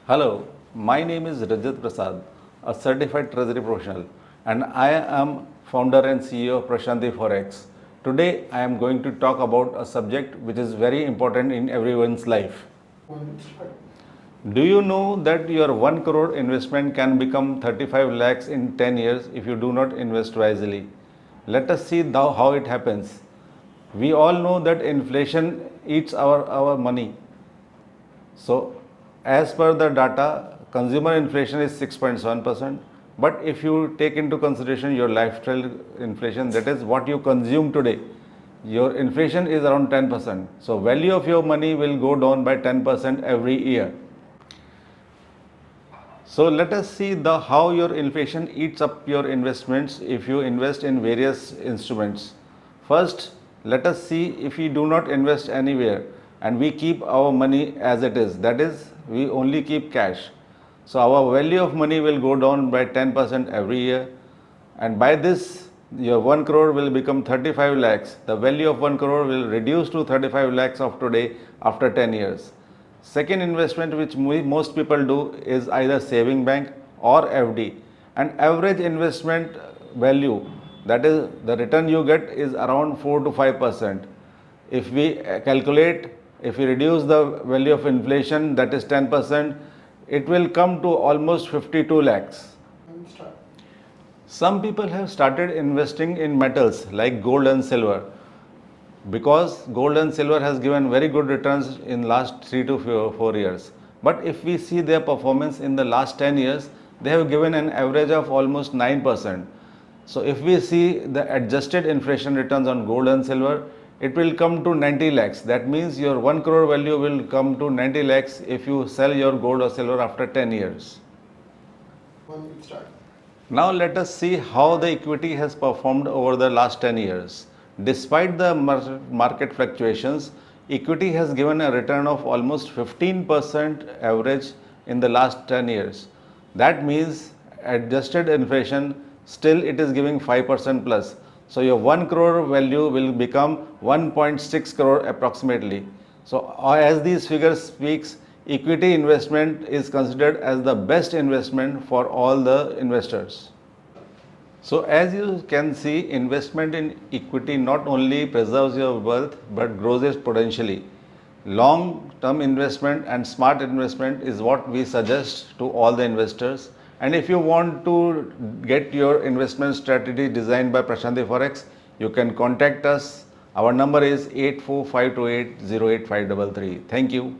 Hello, my name is Rajat Prasad, a certified treasury professional, and I am founder and CEO of Prashanti Forex. Today, I am going to talk about a subject which is very important in everyone's life. Do you know that your 1 crore investment can become 35 lakhs in 10 years if you do not invest wisely? Let us see how it happens. We all know that inflation eats our money. So, as per the data, consumer inflation is 6.7%. But if you take into consideration your lifestyle inflation, that is what you consume today, your inflation is around 10%. So, value of your money will go down by 10% every year. So let us see how your inflation eats up your investments if you invest in various instruments. First, let us see if we do not invest anywhere and we keep our money as it is. That is, we only keep cash. So our value of money will go down by 10% every year, and by this your 1 crore will become 35 lakhs. The value of 1 crore will reduce to 35 lakhs of today after 10 years. Second investment which most people do is either saving bank or FD, and average investment value, that is the return you get, is around 4 to 5%. If we calculate, if we reduce the value of inflation, that is 10%, it will come to almost 52 lakhs. Some people have started investing in metals like gold and silver, because gold and silver has given very good returns in last 3 to 4 years. But if we see their performance in the last 10 years, they have given an average of almost 9%. So if we see the adjusted inflation returns on gold and silver, it will come to 90 lakhs. That means your 1 crore value will come to 90 lakhs if you sell your gold or silver after 10 years. Now let us see how the equity has performed over the last 10 years. Despite the market fluctuations, equity has given a return of almost 15% average in the last 10 years. That means adjusted inflation, still it is giving 5% plus. So your 1 crore value will become 1.6 crore approximately. So as these figures speaks, equity investment is considered as the best investment for all the investors. So as you can see, investment in equity not only preserves your wealth but grows it potentially. Long-term investment and smart investment is what we suggest to all the investors. And if you want to get your investment strategy designed by Prashanti Forex, you can contact us. Our number is 84528 08533. Thank you.